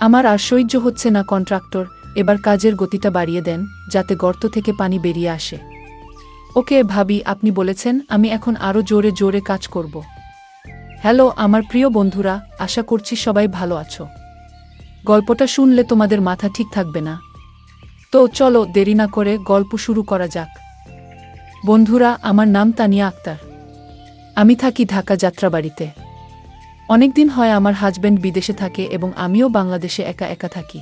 আমার আর সহ্য হচ্ছে না কন্ট্রাক্টর, এবার কাজের গতিটা বাড়িয়ে দেন যাতে গর্ত থেকে পানি বেরিয়ে আসে। ওকে ভাবি, আপনি বলেছেন, আমি এখন আরও জোরে জোরে কাজ করব। হ্যালো আমার প্রিয় বন্ধুরা, আশা করছি সবাই ভালো আছো। গল্পটা শুনলে তোমাদের মাথা ঠিক থাকবে না। তো চলো দেরি না করে গল্প শুরু করা যাক। বন্ধুরা, আমার নাম তানিয়া আক্তার। আমি থাকি ঢাকা যাত্রাবাড়িতে। অনেকদিন হয় আমার হাজব্যান্ড বিদেশে থাকে এবং আমিও বাংলাদেশে একা একা থাকি।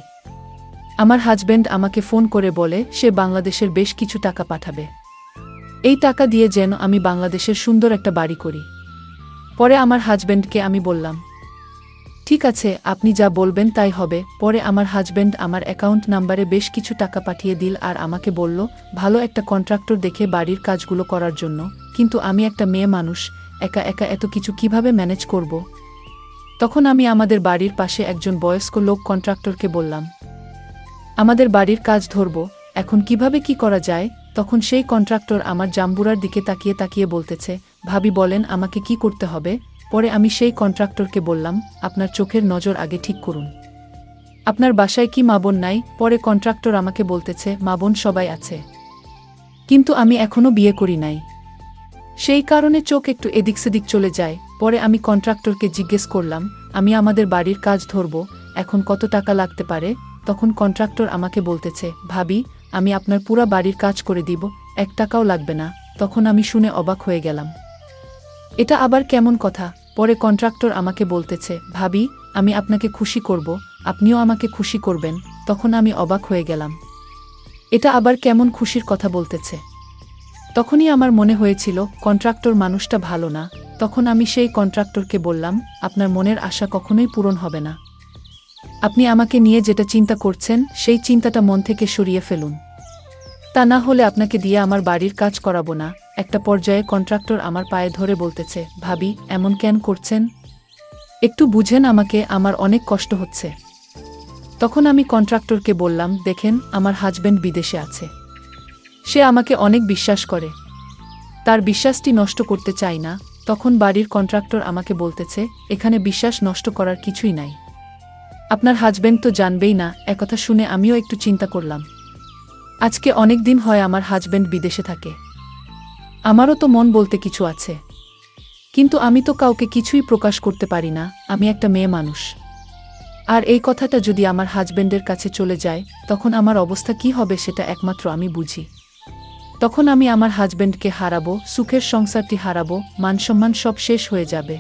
আমার হাজব্যান্ড আমাকে ফোন করে বলে সে বাংলাদেশের বেশ কিছু টাকা পাঠাবে। এই টাকা দিয়ে যেন আমি বাংলাদেশের সুন্দর একটা বাড়ি করি। পরে আমার হাজব্যান্ডকে আমি বললাম, ঠিক আছে, আপনি যা বলবেন তাই হবে। পরে আমার হাজব্যান্ড আমার অ্যাকাউন্ট নাম্বারে বেশ কিছু টাকা পাঠিয়ে দিল আর আমাকে বলল ভালো একটা কন্ট্রাক্টর দেখে বাড়ির কাজগুলো করার জন্য। কিন্তু আমি একটা মেয়ে মানুষ, একা একা এত কিছু কিভাবে ম্যানেজ করব? তখন আমি আমাদের বাড়ির পাশে একজন বয়স্ক লোক কন্ট্রাক্টরকে বললাম, আমাদের বাড়ির কাজ ধরব, এখন কিভাবে কি করা যায়? তখন সেই কন্ট্রাক্টর আমার জাম্বুরার দিকে তাকিয়ে তাকিয়ে বলতেছে, ভাবি বলেন আমাকে কি করতে হবে? পরে আমি সেই কন্ট্রাক্টরকে বললাম, আপনার চোখের নজর আগে ঠিক করুন। আপনার বাসায় কি মা বোন নাই? পরে কন্ট্রাক্টর আমাকে বলতেছে, মা বোন সবাই আছে, কিন্তু আমি এখনো বিয়ে করি নাই। সেই কারণে চোখ একটু এদিক সেদিক চলে যায়। পরে আমি কন্ট্রাক্টরকে জিজ্ঞেস করলাম, আমি আমাদের বাড়ির কাজ ধরব, এখন কত টাকা লাগতে পারে? তখন কন্ট্রাক্টর আমাকে বলতেছে, ভাবি আমি আপনার পুরা বাড়ির কাজ করে দিব, 1 টাকাও লাগবে না। তখন আমি শুনে অবাক হয়ে গেলাম, এটা আবার কেমন কথা? পরে কন্ট্রাক্টর আমাকে বলতেছে, ভাবি আমি আপনাকে খুশি করব, আপনিও আমাকে খুশি করবেন। তখন আমি অবাক হয়ে গেলাম, এটা আবার কেমন খুশির কথা বলতেছে? তখনই আমার মনে হয়েছিল কন্ট্রাক্টর মানুষটা ভালো না। তখন আমি সেই কন্ট্রাক্টরকে বললাম, আপনার মনের আশা কখনোই পূরণ হবে না। আপনি আমাকে নিয়ে যেটা চিন্তা করছেন সেই চিন্তাটা মন থেকে সরিয়ে ফেলুন, তা না হলে আপনাকে দিয়ে আমার বাড়ির কাজ করাবো না। একটা পর্যায়ে কন্ট্রাক্টর আমার পায়ে ধরে বলতেছে, ভাবি এমন কেন করছেন? একটু বুঝেন আমাকে, আমার অনেক কষ্ট হচ্ছে। তখন আমি কন্ট্রাক্টরকে বললাম, দেখেন আমার হাজব্যান্ড বিদেশে আছে, সে আমাকে অনেক বিশ্বাস করে, তার বিশ্বাসটি নষ্ট করতে চাই না। তখন বাড়ির কন্ট্রাক্টর আমাকে বলতেছে, এখানে বিশ্বাস নষ্ট করার কিছুই নাই, আপনার হাজব্যান্ড তো জানবেই না। একথা শুনে আমিও একটু চিন্তা করলাম, আজকে অনেক দিন হয় আমার হাজব্যান্ড বিদেশে থাকে, আমারও তো মন বলতে কিছু আছে, কিন্তু আমি তো কাউকে কিছুই প্রকাশ করতে পারি না, আমি একটা মেয়ে মানুষ। আর এই কথাটা যদি আমার হাজব্যান্ডের কাছে চলে যায় তখন আমার অবস্থা কি হবে সেটা একমাত্র আমি বুঝি। তখন আমি আমার হাজব্যান্ডকে হারাবো, সুখের সংসারটি হারাবো, মানসম্মান সব শেষ হয়ে যাবে।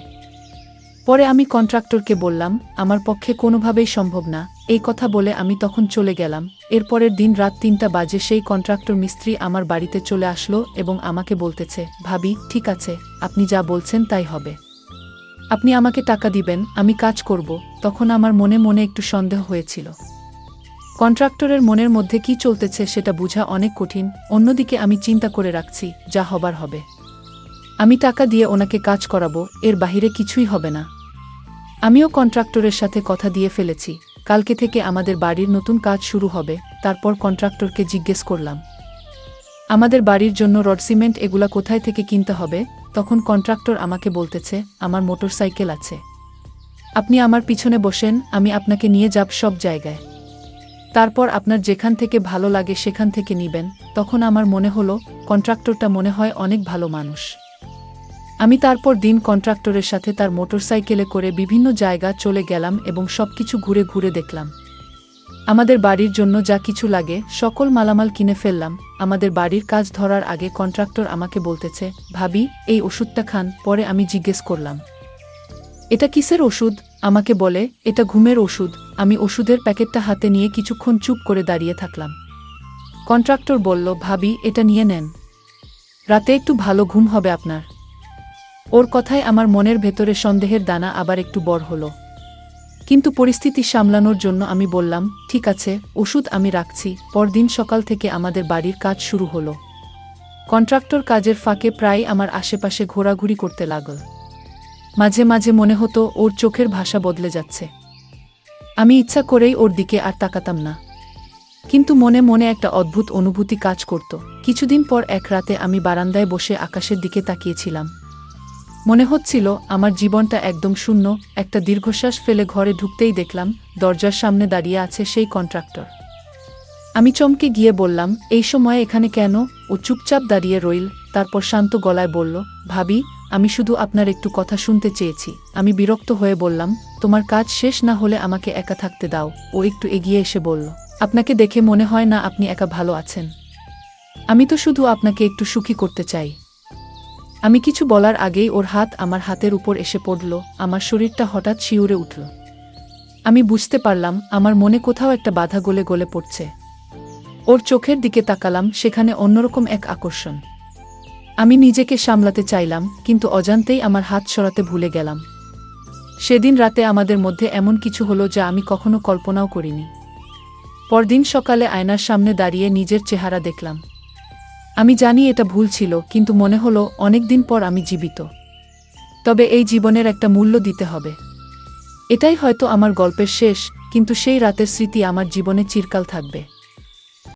পরে আমি কন্ট্রাক্টরকে বললাম, আমার পক্ষে কোনোভাবেই সম্ভব না। এই কথা বলে আমি তখন চলে গেলাম। এরপরের দিন রাত 3টা বাজে সেই কন্ট্রাক্টর মিস্ত্রি আমার বাড়িতে চলে আসলো এবং আমাকে বলতেছে, ভাবি ঠিক আছে, আপনি যা বলছেন তাই হবে, আপনি আমাকে টাকা দিবেন, আমি কাজ করব। তখন আমার মনে মনে একটু সন্দেহ হয়েছিল, কন্ট্রাক্টরের মনের মধ্যে কি চলতেছে সেটা বোঝা অনেক কঠিন। অন্যদিকে আমি চিন্তা করে রাখছি, যা হবার হবে, আমি টাকা দিয়ে ওনাকে কাজ করাবো, এর বাহিরে কিছুই হবে না। আমিও কন্ট্রাক্টরের সাথে কথা দিয়ে ফেলেছি, কালকে থেকে আমাদের বাড়ির নতুন কাজ শুরু হবে। তারপর কন্ট্রাক্টরকে জিজ্ঞেস করলাম, আমাদের বাড়ির জন্য রড সিমেন্ট এগুলা কোথায় থেকে কিনতে হবে? তখন কন্ট্রাক্টর আমাকে বলতেছে, আমার মোটরসাইকেল আছে, আপনি আমার পিছনে বসেন, আমি আপনাকে নিয়ে যাব সব জায়গায়, তারপর আপনার যেখান থেকে ভালো লাগে সেখান থেকে নিবেন। তখন আমার মনে হলো কন্ট্রাক্টরটা মনে হয় অনেক ভালো মানুষ। আমি তারপর দিন কন্ট্রাক্টরের সাথে তার মোটরসাইকেলে করে বিভিন্ন জায়গা চলে গেলাম এবং সবকিছু ঘুরে ঘুরে দেখলাম। আমাদের বাড়ির জন্য যা কিছু লাগে সকল মালামাল কিনে ফেললাম। আমাদের বাড়ির কাজ ধরার আগে কন্ট্রাক্টর আমাকে বলতেছে, ভাবি এই ওষুধটা খান। পরে আমি জিজ্ঞেস করলাম, এটা কিসের ওষুধ? আমাকে বলে, এটা ঘুমের ওষুধ। আমি ওষুধের প্যাকেটটা হাতে নিয়ে কিছুক্ষণ চুপ করে দাঁড়িয়ে থাকলাম। কন্ট্রাক্টর বলল, ভাবি এটা নিয়ে নেন, রাতে একটু ভালো ঘুম হবে আপনার। ওর কথায় আমার মনের ভেতরে সন্দেহের দানা আবার একটু বড় হলো, কিন্তু পরিস্থিতি সামলানোর জন্য আমি বললাম, ঠিক আছে, ওষুধ আমি রাখছি। পরদিন সকাল থেকে আমাদের বাড়ির কাজ শুরু হলো। কন্ট্রাক্টর কাজের ফাঁকে প্রায় আমার আশেপাশে ঘোরাঘুরি করতে লাগল। মাঝে মাঝে মনে হতো ওর চোখের ভাষা বদলে যাচ্ছে। আমি ইচ্ছা করেই ওর দিকে আর তাকাতাম না, কিন্তু মনে মনে একটা অদ্ভুত অনুভূতি কাজ করত। কিছুদিন পর এক রাতে আমি বারান্দায় বসে আকাশের দিকে তাকিয়েছিলাম। মনে হচ্ছিল আমার জীবনটা একদম শূন্য। একটা দীর্ঘশ্বাস ফেলে ঘরে ঢুকতেই দেখলাম দরজার সামনে দাঁড়িয়ে আছে সেই কন্ট্রাক্টর। আমি চমকে গিয়ে বললাম, এই সময় এখানে কেন? ও চুপচাপ দাঁড়িয়ে রইল, তারপর শান্ত গলায় বলল, ভাবি, আমি শুধু আপনার একটু কথা শুনতে চেয়েছি। আমি বিরক্ত হয়ে বললাম, তোমার কাজ শেষ না হলে আমাকে একা থাকতে দাও। ও একটু এগিয়ে এসে বলল, আপনাকে দেখে মনে হয় না আপনি একা ভালো আছেন। আমি তো শুধু আপনাকে একটু সুখী করতে চাই। আমি কিছু বলার আগেই ওর হাত আমার হাতের উপর এসে পড়ল। আমার শরীরটা হঠাৎ শিউরে উঠল। আমি বুঝতে পারলাম আমার মনে কোথাও একটা বাধা গলে গলে পড়ছে। ওর চোখের দিকে তাকালাম, সেখানে অন্যরকম এক আকর্ষণ। আমি নিজেকে সামলাতে চাইলাম, কিন্তু অজান্তেই আমার হাত সরাতে ভুলে গেলাম। সেদিন রাতে আমাদের মধ্যে এমন কিছু হলো যা আমি কখনো কল্পনাও করিনি। পরদিন সকালে আয়নার সামনে দাঁড়িয়ে নিজের চেহারা দেখলাম। আমি জানি এটা ভুল ছিল, কিন্তু মনে হলো অনেকদিন পর আমি জীবিত। তবে এই জীবনের একটা মূল্য দিতে হবে। এটাই হয়তো আমার গল্পের শেষ, কিন্তু সেই রাতের স্মৃতি আমার জীবনে চিরকাল থাকবে।